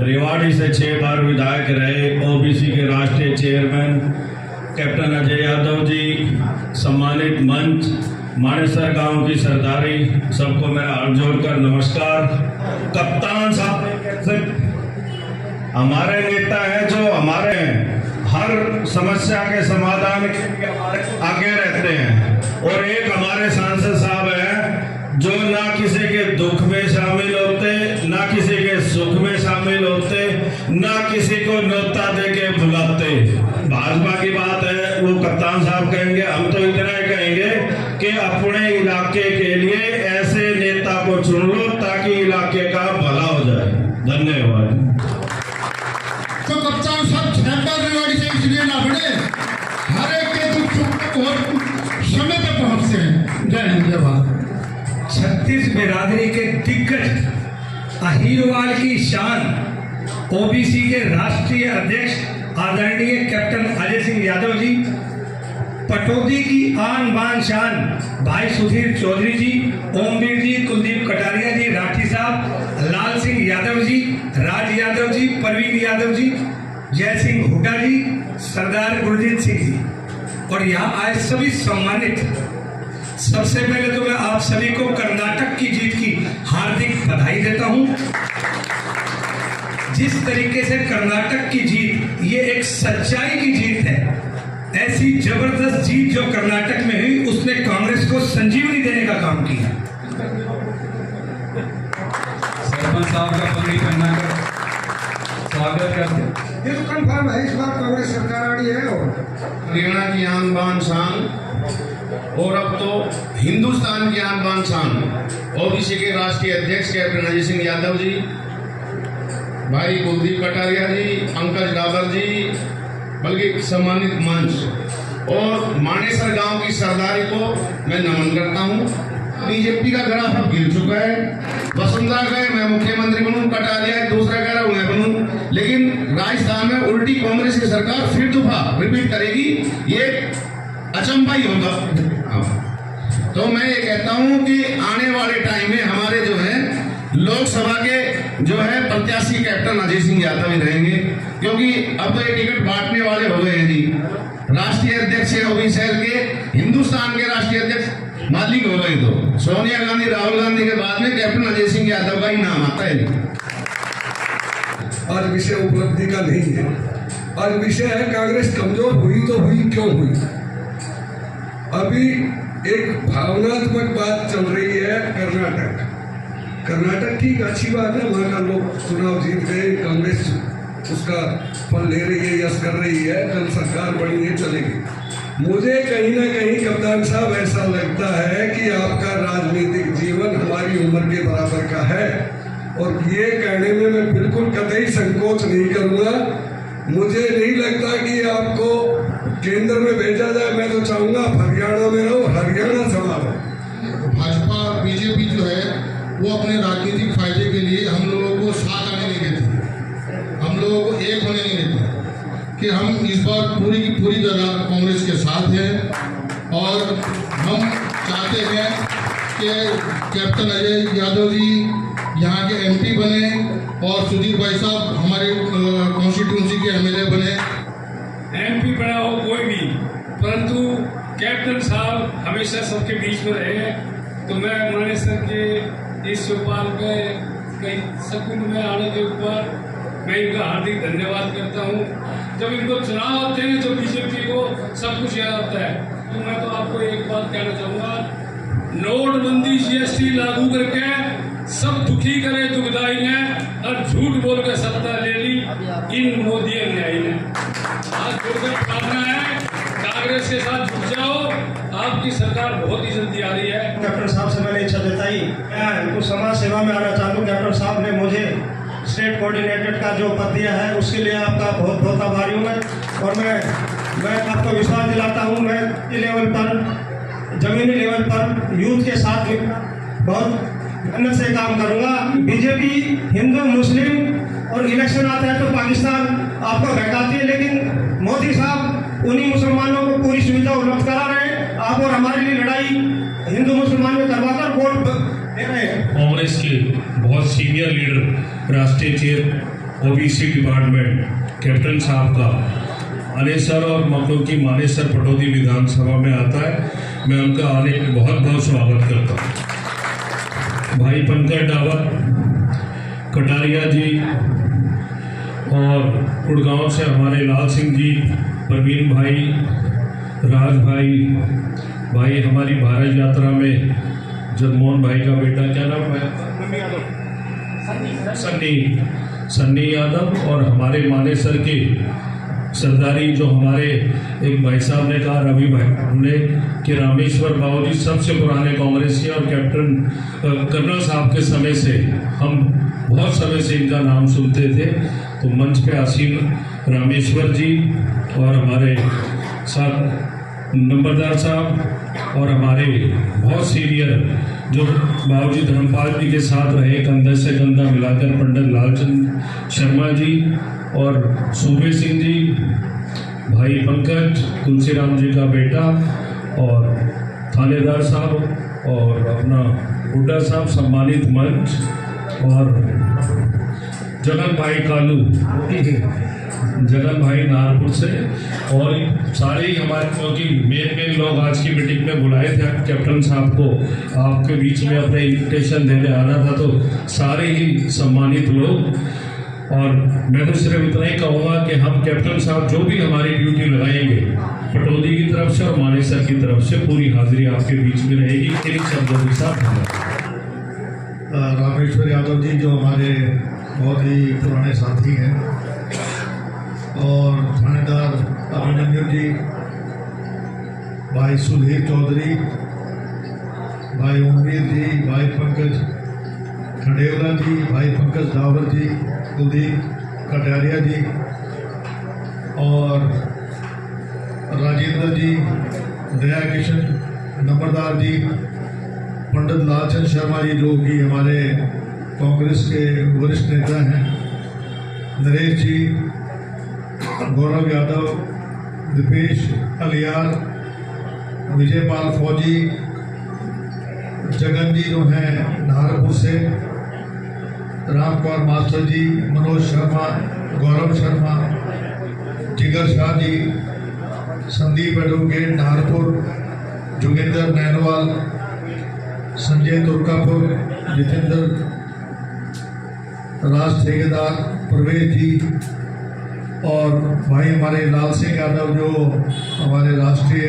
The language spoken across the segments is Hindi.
रेवाड़ी से 6 बार विधायक रहे, ओबीसी के राष्ट्रीय चेयरमैन कैप्टन अजय यादव जी, सम्मानित मंच, मानेसर गांव की सरदारी, सबको मेरा हाथ जोड़कर नमस्कार। कप्तान साहब हमारे नेता हैं जो हमारे हर समस्या के समाधान के आगे रहते हैं, और एक हमारे सांसद साहब हैं जो ना किसी के दुख में शामिल होते, ना किसी के सुख में शामिल होते, ना किसी को न्योता दे के बुलाते। भाजपा की बात है वो कप्तान साहब कहेंगे, हम तो इतना ही कहेंगे कि अपने इलाके के लिए ऐसे नेता को चुन लो ताकि इलाके का भला हो जाए। धन्यवाद। तो कप्तान साहब छात्र रेवाड़ी से इसलिए ना बने, हर एक के दुख सुख और समय पे पहुंचते हैं। जय हिंद जय भारत। छत्तीस बिरादरी के दिग्गज, अहीरवाल की शान, ओबीसी के राष्ट्रीय अध्यक्ष आदरणीय कैप्टन अजय सिंह यादव जी, पटौदी की आन बान शान भाई सुधीर चौधरी जी, ओमवीर जी, कुलदीप कटारिया जी, राठी साहब, लाल सिंह यादव जी, राज यादव जी, परवीन यादव जी, जय सिंह हुड्डा जी, सरदार गुरजीत सिंह जी और यहाँ आए सभी सम्मानित। सबसे पहले तो मैं आप सभी को कर्नाटक की जीत की हार्दिक बधाई देता हूं। जिस तरीके से कर्नाटक की जीत ये एक सच्चाई की जीत है, ऐसी जबरदस्त जीत जो कर्नाटक में हुई उसने कांग्रेस को संजीवनी देने का काम किया। सरपंच साहब का पगड़ी पहनाकर स्वागत करते हैं। ये तो कन्फर्म है, इस बार कांग्रेस सरकार आ रही है और हरियाणा की आन बान शान और अब तो हिंदुस्तान की आन बान शान ओबीसी के राष्ट्रीय अध्यक्ष कैप्टन अजय सिंह यादव जी, भाई कुलदीप कटारिया जी, पंकज डाबर जी, बल्कि सम्मानित मंच और मानेसर गांव की सरदारी को मैं नमन करता हूं। बीजेपी का ग्राफ अब गिर चुका है। वसुंधरा गए मैं मुख्यमंत्री बनूं, कटारिया दूसरा कह रहा हूं मैं बनूं, लेकिन राजस्थान में उल्टी कांग्रेस की सरकार फिर दफा रिपीट करेगी, ये अचंभा ही होगा। तो मैं ये कहता हूं कि आने वाले टाइम में हमारे जो है लोकसभा के जो है प्रत्याशी कैप्टन अजय सिंह यादव ही रहेंगे, क्योंकि अब तो ये टिकट बांटने वाले हो गए हैं जी। राष्ट्रीय अध्यक्ष है ओबीसी के, हिंदुस्तान के राष्ट्रीय अध्यक्ष मालिक हो गए, तो सोनिया गांधी राहुल गांधी के बाद में कैप्टन अजय सिंह यादव का ही नाम आता है। आज विषय उपलब्धि का नहीं है, आज विषय है कांग्रेस कमजोर हुई तो हुई क्यों हुई। अभी एक भावनात्मक बात चल रही है। कर्नाटक ठीक अच्छी बात है, वहाँ का लोग चुनाव जीत गए, कांग्रेस उसका फल ले रही है, यश कर रही है, कल सरकार बनी है, चलेगी। मुझे कहीं ना कहीं कप्तान साहब ऐसा लगता है कि आपका राजनीतिक जीवन हमारी उम्र के बराबर का है, और ये कहने में मैं बिल्कुल कतई संकोच नहीं करूँगा। मुझे नहीं लगता कि आपको केंद्र में भेजा जाए, मैं तो चाहूँगा हरियाणा में रहो, हरियाणा संभालो। भाजपा बीजेपी जो है वो अपने राजनीतिक फायदे के लिए हम लोगों को साथ आने नहीं देती, हम लोगों को एक होने नहीं देती, कि हम इस बार पूरी की पूरी तरह कांग्रेस के साथ हैं और हम चाहते हैं कि कैप्टन अजय यादव जी यहाँ के एमपी बने और सुधीर भाई साहब हमारे कॉन्स्टिट्यूंसी के एमएलए बने। एमपी बना हो कोई भी, परंतु कैप्टन साहब हमेशा सबके बीच में रहे, तो मैं मानेसर के इस चौपाल पे कई सकुंड में आने के ऊपर मैं इनका हार्दिक धन्यवाद करता हूँ। जब इनको चुनाव आते हैं तो बीजेपी को सब कुछ याद आता है। तो मैं तो आपको एक बात कहना चाहूँगा, नोटबंदी जीएसटी लागू करके सब दुखी करे दुखदाई ने और झूठ बोल कर सत्ता ले ली इन मोदी अन्यायी ने। आज जोड़कर प्रार्थना है कांग्रेस के साथ जुट जाओ, आपकी सरकार बहुत ही जल्दी आ रही है। कैप्टन साहब से मैंने इच्छा जताई, मैं कुछ समाज सेवा में आना चाहता हूँ। कैप्टन साहब ने मुझे स्टेट कोऑर्डिनेटर का जो पद दिया है उसके लिए आपका बहुत बहुत आभारी हूँ मैं। और मैं आपको विश्वास दिलाता हूँ, मैं लेवल पर, जमीनी लेवल पर यूथ के साथ बहुत मेहनत से काम करूँगा। बीजेपी हिंदू मुस्लिम और इलेक्शन आता है तो पाकिस्तान आपको बहकाती है, लेकिन मोदी साहब उन्हीं मुसलमानों को पूरी सुविधा उपलब्ध करा रहे हैं। आप और हमारे लिए लड़ाई हिंदू मुसलमान में करवाकर वोट दे रहे हैं। कांग्रेस के बहुत सीनियर लीडर, राष्ट्रीय चेयर ओबीसी डिपार्टमेंट कैप्टन साहब का अनेसर और मखलूकी मानेसर पटौदी विधानसभा में आता है, मैं उनका आने में बहुत बहुत स्वागत करता हूँ। भाई पंकज डावर, कटारिया जी और गुड़गांव से हमारे लाल सिंह जी, परवीन भाई, राज भाई हमारी भारत यात्रा में जगमोहन भाई का बेटा, क्या नाम है, सन्नी यादव, और हमारे मानेसर के सरदारी जो हमारे एक भाई साहब ने कहा, रवि भाई हमने कि रामेश्वर बाबू जी सबसे पुराने कांग्रेसी और कैप्टन कर्नल साहब के समय से हम बहुत समय से इनका नाम सुनते थे। तो मंच पे आसीन रामेश्वर जी और हमारे साथ नंबरदार साहब और हमारे बहुत सीनियर जो बाबूजी धर्मपाल जी के साथ रहे, कंधे से कंधा मिलाकर पंडित लालचंद शर्मा जी और सूबे सिंह जी, भाई पंकज, तुलसीराम जी का बेटा और थानेदार साहब और अपना हुड्डा साहब, सम्मानित मंच, और जगन भाई कालू, जगन भाई नागपुर से, और सारे ही हमारे क्योंकि मेन लोग आज की मीटिंग में बुलाए थे कैप्टन साहब को, आपके बीच में अपने इन्विटेशन देने आना था, तो सारे ही सम्मानित लोग। और मैं तो सिर्फ इतना ही कहूँगा कि हम कैप्टन साहब जो भी हमारी ड्यूटी लगाएंगे पटौदी की तरफ से और मानेसर की तरफ से, पूरी हाजिरी आपके बीच में रहेगी। इन शब्दों के साथ रामेश्वर यादव जी जो हमारे बहुत ही पुराने साथी हैं, और थानेदार अभिनंदन जी, भाई सुधीर चौधरी, भाई उम्मीद जी, भाई पंकज खंडेवला जी, भाई पंकज डावर जी, कुलदीप कटारिया जी और राजेंद्र जी, दया किशन नंबरदार जी, पंडित लालचंद शर्मा जी जो कि हमारे कांग्रेस के वरिष्ठ नेता हैं, नरेश जी, गौरव यादव, दीपेश अलियार, विजयपाल फौजी, जगन जी जो हैं नागपुर से, राम कुमार मास्टर जी, मनोज शर्मा, गौरव शर्मा, जिगर शाह जी, संदीप एडवोकेट नागपुर, जोगिंदर नैनवाल, संजय तुर्कापुर, जितेंद्र, राज ठेकेदार प्रवेश जी, और भाई हमारे लाल सिंह यादव जो हमारे राष्ट्रीय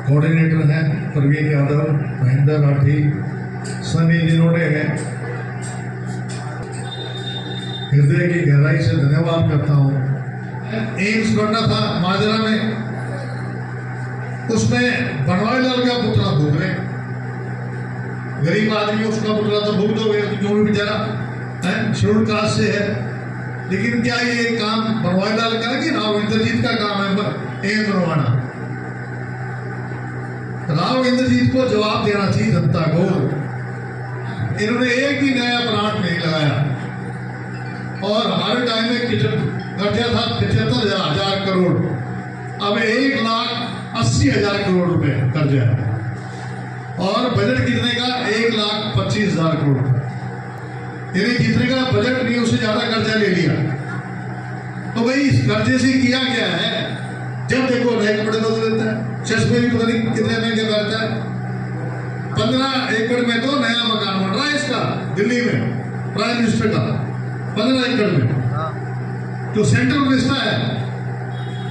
कोऑर्डिनेटर हैं, प्रवीण यादव, महेंद्र राठी, सभी जिन्होंने हृदय की गहराई से धन्यवाद करता हूँ। एम्स बनना था माजरा में, उसमें बनवारी लाल का पुतला भूख रहे, गरीब आदमी उसका पुतला तो भूख दो, जो भी बेचारा शेड्यूल कास्ट से है, लेकिन क्या ये काम बनवारी लाल का कि राव इंद्रजीत का काम है एम्स बनवाना? राव इंद्रजीत को जवाब देना चाहिए जनता को। इन्होंने एक भी नया प्लांट नहीं लगाया, और हमारे टाइम में कर्जा था 75,000 करोड़, अब 1,80,000 करोड़ रुपए कर्जा है, और बजट कितने का 1,25,000 करोड़, यानी जितने का बजट नहीं उससे ज्यादा कर्जा ले लिया। तो भाई इस कर्जे से किया क्या है? जब देखो नए कपड़े बदल देता है, चश्मे भी पता नहीं कितने महंगे करता है। 15 एकड़ में तो नया मकान बन रहा है इसका दिल्ली में, प्राइम मिनिस्टर का 15 एकड़ में, जो सेंट्रल मिनिस्टर है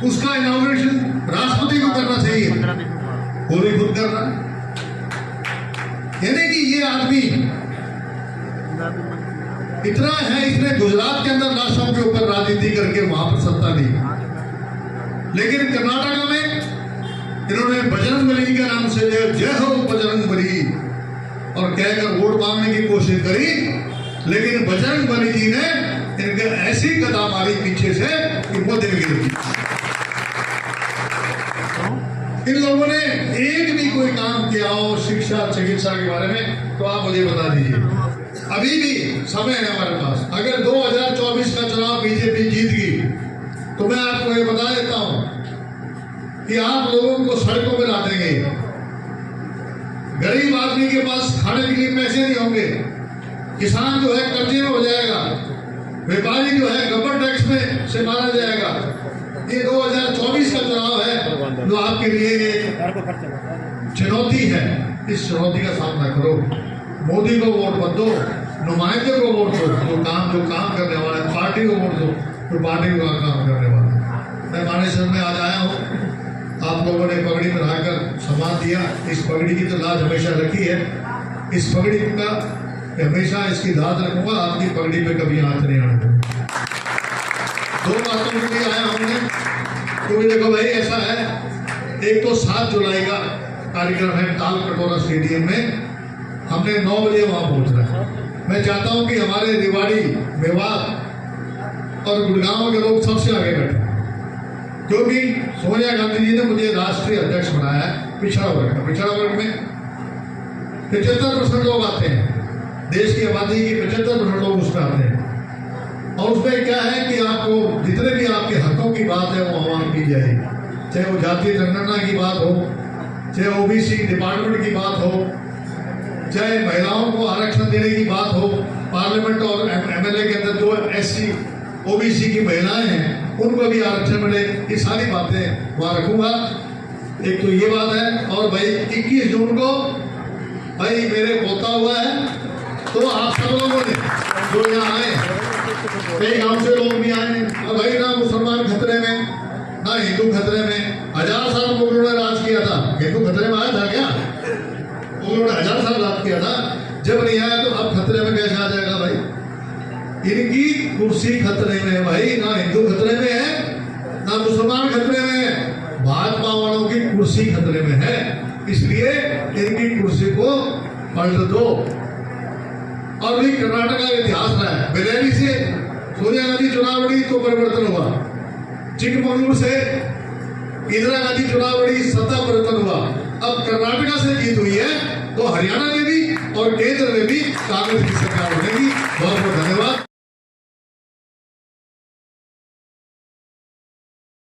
उसका इनॉग्रेशन राष्ट्रपति को करना चाहिए, वो भी खुद कर रहा है। यानी कि ये आदमी इतना है, इसने गुजरात के अंदर लाशों के ऊपर राजनीति करके वहां पर सत्ता दी, लेकिन कर्नाटक में इन्होंने बजरंग बली के नाम से जय हो बजरंग बली और कहकर वोट मांगने की कोशिश करी, लेकिन बजरंग बली जी ने इनके ऐसी कदा मारी पीछे से कि वो दिन गिर गई। इन लोगों ने एक भी कोई काम किया हो शिक्षा चिकित्सा के बारे में तो आप मुझे बता दीजिए। अभी भी समय है हमारे पास। अगर 2024 का चुनाव बीजेपी जीत गई तो मैं आपको ये बता देता हूं कि आप लोगों को सड़कों में ला देंगे। गरीब आदमी के पास खाने के लिए पैसे नहीं होंगे, किसान जो है कर्जे में हो जाएगा, व्यापारी जो है गब्बर टैक्स में से मारा जाएगा। ये 2024 का चुनाव है जो आपके लिए चुनौती है। इस चुनौती का सामना करो, मोदी को वोट मत दो, नुमाइंदे को वोट दो जो काम करने वाला है, पार्टी को वोट दो जो पार्टी का काम करने वाला है। मैं मानेसर में आज आया हूँ, आप लोगों ने पगड़ी बनाकर सम्मान दिया। इस पगड़ी की तो लाज हमेशा रखी है, इस पगड़ी का हमेशा इसकी लाज रखूंगा, आपकी पगड़ी पे कभी हाथ नहीं आने दूंगा। 2 बातों के लिए आया हमने, क्योंकि देखो भाई ऐसा है, एक तो 7 जुलाई का कार्यक्रम है ताल कटोरा स्टेडियम में, हमने 9 बजे वहां पहुंचना है। मैं चाहता हूं कि हमारे रेवाड़ी, मेवात और गुड़गांव के लोग सबसे आगे बैठे, क्योंकि सोनिया गांधी जी ने मुझे राष्ट्रीय अध्यक्ष बनाया है पिछड़ा वर्ग में 75% लोग आते हैं, देश की आबादी की 75% लोग उसमें आते हैं। और उसमें क्या है कि आपको जितने भी आपके हकों की बात है वो आह्वान की जाएगी, चाहे वो जातीय जनगणना की बात हो, चाहे ओबीसी डिपार्टमेंट की बात हो, चाहे महिलाओं को आरक्षण देने की बात हो, पार्लियामेंट और एमएलए के अंदर जो एससी ओबीसी की महिलाएं हैं उनको भी आरक्षण मिले, ये सारी बातें वहां रखूंगा। एक तो ये बात है। और भाई 21 जून को भाई मेरे पोता हुआ है, तो आप सब लोगों ने जो यहाँ आए, कई गांव से लोग भी आए हैं, और भाई ना मुसलमान खतरे में ना हिंदू खतरे में। 1000 साल मुगलों ने राज किया था, हिंदू खतरे में आया था क्या? उन्होंने 1000 साल राज किया था, जब नहीं आया तो अब खतरे में कैसे आ जाएगा भाई? इनकी कुर्सी खतरे में है भाई, ना हिंदू खतरे में है ना मुसलमान खतरे में है, भाजपा वालों की कुर्सी खतरे में है। इसलिए इनकी कुर्सी को पलट दो। और भी कर्नाटक का इतिहास रहा है, बेरेली से सोनिया गांधी चुनाव लड़ी तो परिवर्तन हुआ, चिकमगलूर से इंदिरा गांधी चुनाव लड़ी सत्ता परिवर्तन हुआ। अब कर्नाटका से जीत हुई है तो हरियाणा में भी और केंद्र में भी कांग्रेस की सरकार बनेगी।